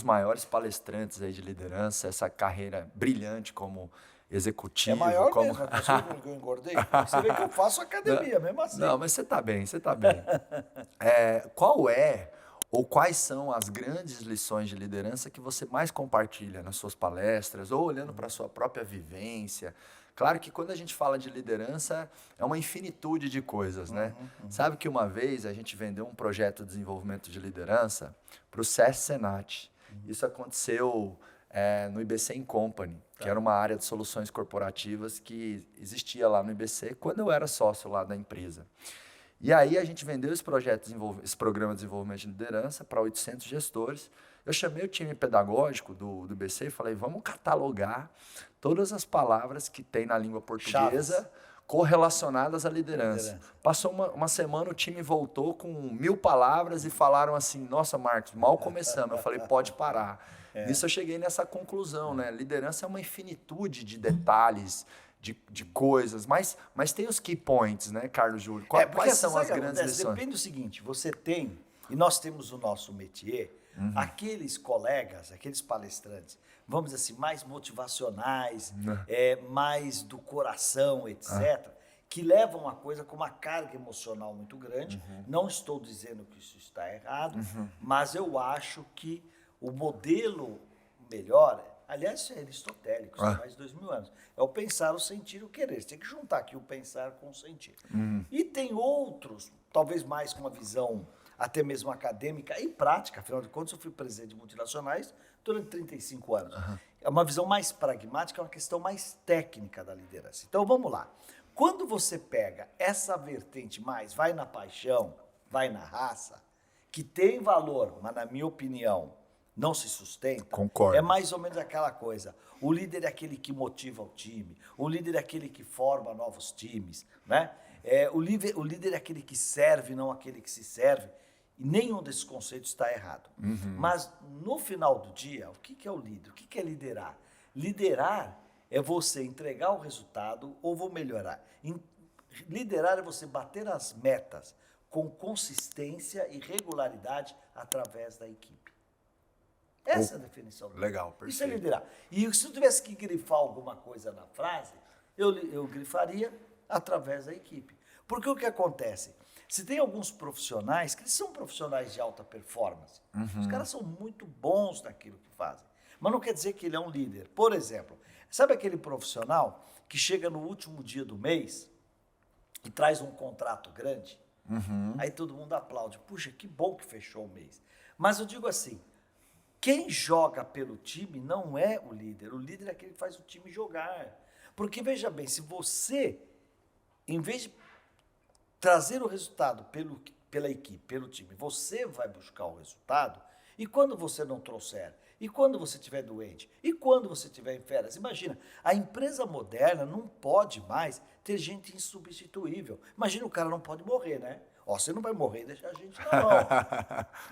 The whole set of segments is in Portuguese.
maiores palestrantes aí de liderança, essa carreira brilhante como executivo. É maior como... mesmo, a pessoa que eu engordei. Você vê que eu faço academia, mesmo assim. Não, mas você está bem, você está bem. Qual é ou quais são as grandes lições de liderança que você mais compartilha nas suas palestras ou olhando para a sua própria vivência? Claro que quando a gente fala de liderança, é uma infinitude de coisas, né? Sabe que uma vez a gente vendeu um projeto de desenvolvimento de liderança para o SESC Senat. Isso aconteceu no IBC Company, que era uma área de soluções corporativas que existia lá no IBC quando eu era sócio lá da empresa. E aí a gente vendeu esse programa de desenvolvimento de liderança para 800 gestores. Eu chamei o time pedagógico do IBC e falei, vamos catalogar todas as palavras que tem na língua portuguesa correlacionadas à liderança. Passou uma semana, o time voltou com 1000 palavras e falaram assim, nossa, Marcos, mal começamos. Eu falei, pode parar. Nisso eu cheguei nessa conclusão, né? Liderança é uma infinitude de detalhes, de coisas, mas tem os key points, né, Carlos Júlio? Quais são as grandes lições? Depende do seguinte, você tem, e nós temos o nosso métier, aqueles colegas, aqueles palestrantes, vamos dizer assim, mais motivacionais, mais do coração, etc., que levam a coisa com uma carga emocional muito grande. Não estou dizendo que isso está errado, mas eu acho que o modelo melhor, aliás, isso é aristotélico, isso tem mais de 2000 anos, é o pensar, o sentir, o querer. Você tem que juntar aqui o pensar com o sentir. E tem outros, talvez mais com uma visão até mesmo acadêmica e prática, afinal de contas eu fui presidente de multinacionais durante 35 anos. É uma visão mais pragmática, é uma questão mais técnica da liderança. Então vamos lá. Quando você pega essa vertente mais, vai na paixão, vai na raça, que tem valor, mas na minha opinião não se sustenta, Concordo. É mais ou menos aquela coisa. O líder é aquele que motiva o time, o líder é aquele que forma novos times, né? O líder é aquele que serve, não aquele que se serve. E nenhum desses conceitos está errado. Mas, no final do dia, o que é o líder? O que é liderar? Liderar é você entregar o resultado ou vou melhorar. Liderar é você bater as metas com consistência e regularidade através da equipe. Essa é a definição. Legal, perfeito. Isso é liderar. E se eu tivesse que grifar alguma coisa na frase, eu grifaria através da equipe. Porque o que acontece? Se tem alguns profissionais que eles são profissionais de alta performance, os caras são muito bons naquilo que fazem, mas não quer dizer que ele é um líder. Por exemplo, sabe aquele profissional que chega no último dia do mês e traz um contrato grande? Aí todo mundo aplaude. Puxa, que bom que fechou o mês. Mas eu digo assim, quem joga pelo time não é o líder é aquele que faz o time jogar. Porque, veja bem, se você, em vez de trazer o resultado pela equipe, pelo time, você vai buscar o resultado, e quando você não trouxer, e quando você estiver doente, e quando você estiver em férias, imagina, a empresa moderna não pode mais ter gente insubstituível. Imagina, o cara não pode morrer, né? Você não vai morrer e deixar a gente na mão,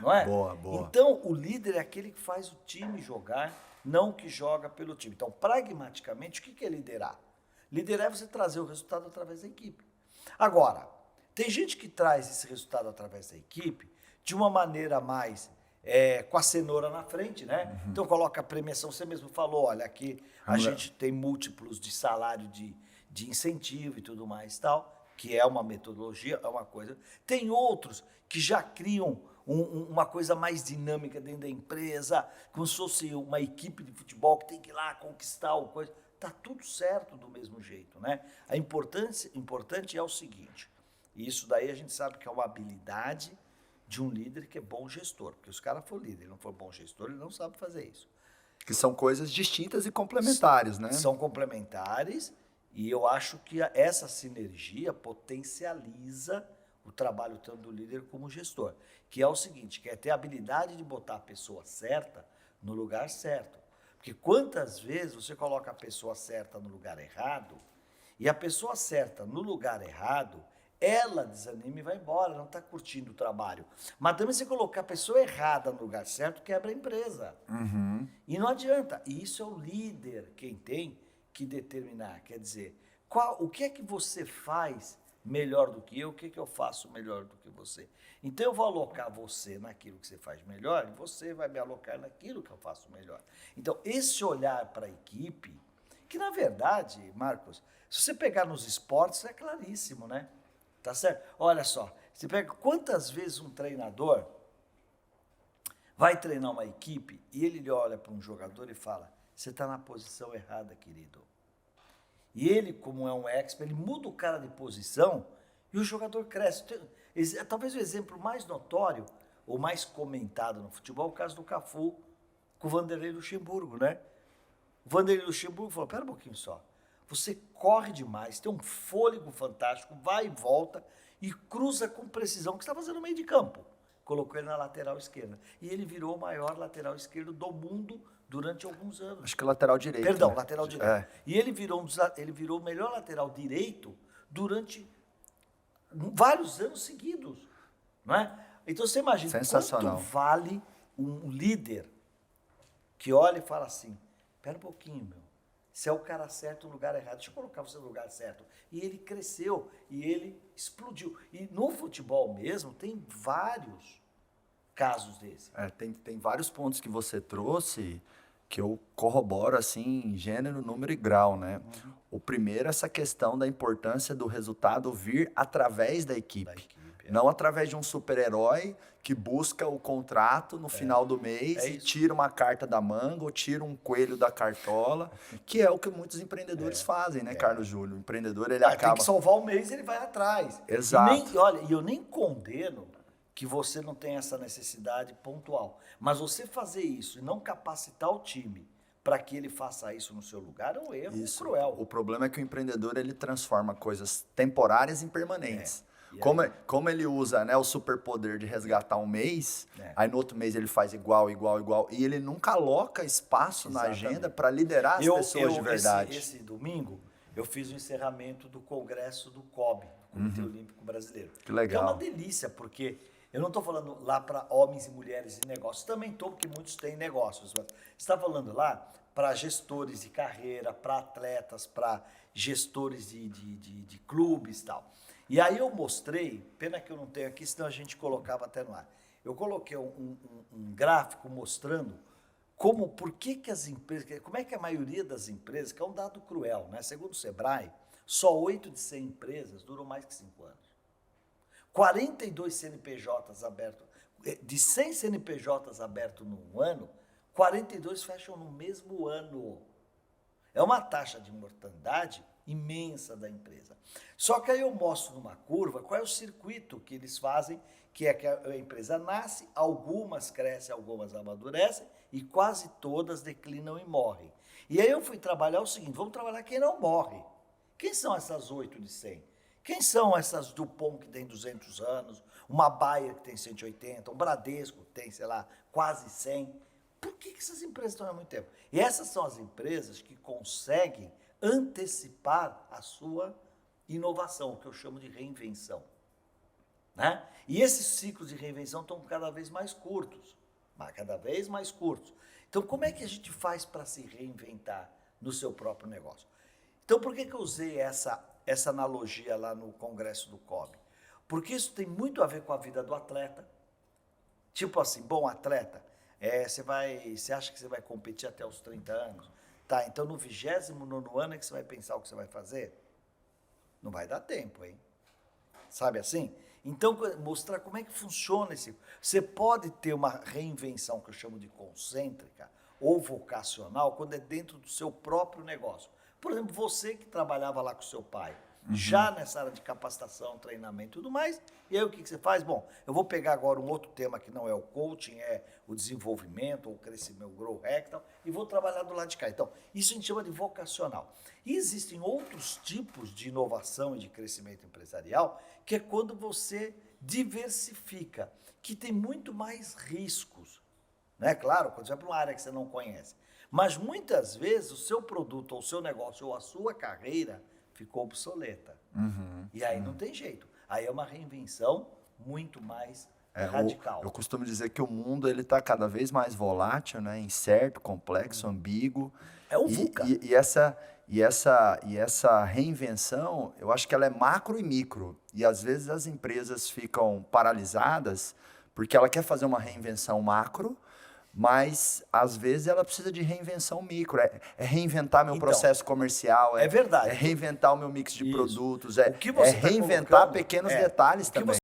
não é? Boa, boa. Então, o líder é aquele que faz o time jogar, não que joga pelo time. Então, pragmaticamente, o que é liderar? Liderar é você trazer o resultado através da equipe. Agora, tem gente que traz esse resultado através da equipe de uma maneira mais com a cenoura na frente, né? Então, coloca a premiação, você mesmo falou, olha, aqui a gente tem múltiplos de salário de incentivo e tudo mais e tal, que é uma metodologia, é uma coisa. Tem outros que já criam uma coisa mais dinâmica dentro da empresa, como se fosse uma equipe de futebol que tem que ir lá conquistar o coisa. Está tudo certo do mesmo jeito, né? A importante é o seguinte, e isso daí a gente sabe que é uma habilidade de um líder que é bom gestor, porque se o cara for líder, ele não for bom gestor, ele não sabe fazer isso. Que são coisas distintas e complementares, né? São complementares. E eu acho que essa sinergia potencializa o trabalho tanto do líder como gestor, que é o seguinte, que é ter a habilidade de botar a pessoa certa no lugar certo. Porque quantas vezes você coloca a pessoa certa no lugar errado, e a pessoa certa no lugar errado, ela desanima e vai embora, não está curtindo o trabalho. Mas também você colocar a pessoa errada no lugar certo, quebra a empresa. E não adianta. E isso é o líder quem tem que determinar, quer dizer, o que é que você faz melhor do que eu, o que eu faço melhor do que você? Então, eu vou alocar você naquilo que você faz melhor e você vai me alocar naquilo que eu faço melhor. Então, esse olhar para a equipe, que na verdade, Marcos, se você pegar nos esportes, é claríssimo, né? Tá certo? Olha só, você pega quantas vezes um treinador vai treinar uma equipe e ele olha para um jogador e fala, você está na posição errada, querido. E ele, como é um expert, ele muda o cara de posição e o jogador cresce. Talvez o exemplo mais notório ou mais comentado no futebol é o caso do Cafu com o Vanderlei Luxemburgo, né? O Vanderlei Luxemburgo falou, pera um pouquinho só, você corre demais, tem um fôlego fantástico, vai e volta e cruza com precisão, o que você está fazendo no meio de campo? Colocou ele na lateral esquerda. E ele virou o maior lateral esquerdo do mundo durante alguns anos. Acho que lateral direito. Perdão, né? lateral direito. E ele virou o melhor lateral direito durante vários anos seguidos. Não é? Então você imagina Sensacional. quanto vale um líder que olha e fala assim, espera um pouquinho, meu. Você é o cara certo no lugar errado. Deixa eu colocar você no lugar certo. E ele cresceu, e ele explodiu. E no futebol mesmo, tem vários casos desses. Tem vários pontos que você trouxe que eu corroboro assim em gênero, número e grau, né? O primeiro é essa questão da importância do resultado vir através da equipe. Não através de um super-herói que busca o contrato no final do mês e tira uma carta da manga ou tira um coelho da cartola, que é o que muitos empreendedores fazem, né, Carlos Júlio? O empreendedor, ele acaba... Tem que salvar o mês, ele vai atrás. Exato. E eu nem condeno que você não tenha essa necessidade pontual. Mas você fazer isso e não capacitar o time para que ele faça isso no seu lugar é um erro cruel. O problema é que o empreendedor, ele transforma coisas temporárias em permanentes. Como ele usa, né, o superpoder de resgatar um mês, aí no outro mês ele faz igual, e ele nunca aloca espaço na agenda para liderar as pessoas de verdade. Esse domingo, eu fiz o encerramento do congresso do COB, Comitê Olímpico Brasileiro. Que legal. Que é uma delícia, porque eu não estou falando lá para homens e mulheres de negócios, também estou, porque muitos têm negócios, mas você está falando lá para gestores de carreira, para atletas, para gestores de clubes e tal. E aí eu mostrei, pena que eu não tenho aqui, senão a gente colocava até no ar. Eu coloquei um gráfico mostrando por que as empresas, como é que a maioria das empresas, que é um dado cruel, né? Segundo o Sebrae, só 8 de 100 empresas duram mais que 5 anos. 42 CNPJs abertos, de 100 CNPJs abertos num ano, 42 fecham no mesmo ano. É uma taxa de mortandade imensa da empresa. Só que aí eu mostro numa curva qual é o circuito que eles fazem, que é que a empresa nasce, algumas crescem, algumas amadurecem e quase todas declinam e morrem. E aí eu fui trabalhar o seguinte, vamos trabalhar quem não morre. Quem são essas 8 de 100? Quem são essas Dupont que tem 200 anos, uma Bayer que tem 180, um Bradesco que tem, sei lá, quase 100? Por que essas empresas estão há muito tempo? E essas são as empresas que conseguem antecipar a sua inovação, o que eu chamo de reinvenção. Né? E esses ciclos de reinvenção estão cada vez mais curtos, Então, como é que a gente faz para se reinventar no seu próprio negócio? Então, por que eu usei essa analogia lá no congresso do COB? Porque isso tem muito a ver com a vida do atleta. Tipo assim, bom atleta, você acha que você vai competir até os 30 anos? Tá, então no 29º ano é que você vai pensar o que você vai fazer? Não vai dar tempo, hein? Sabe assim? Então, mostrar como é que funciona esse... Você pode ter uma reinvenção que eu chamo de concêntrica ou vocacional quando é dentro do seu próprio negócio. Por exemplo, você que trabalhava lá com seu pai, já nessa área de capacitação, treinamento e tudo mais, e aí o que você faz? Bom, eu vou pegar agora um outro tema que não é o coaching, é o desenvolvimento, ou o crescimento, o grow hack e tal, e vou trabalhar do lado de cá. Então, isso a gente chama de vocacional. E existem outros tipos de inovação e de crescimento empresarial, que é quando você diversifica, que tem muito mais riscos. Né? Claro, quando você vai para uma área que você não conhece. Mas muitas vezes o seu produto, ou o seu negócio, ou a sua carreira ficou obsoleta. E aí não tem jeito. Aí é uma reinvenção muito mais radical. Eu costumo dizer que o mundo ele está cada vez mais volátil, né? Incerto, complexo, ambíguo. É o VUCA. E essa reinvenção, eu acho que ela é macro e micro. E às vezes as empresas ficam paralisadas porque ela quer fazer uma reinvenção macro, mas às vezes ela precisa de reinvenção micro. É reinventar meu Então, processo comercial, é verdade. é reinventar o meu mix de Isso. produtos, O que você tá reinventar colocando pequenos é, detalhes o que também.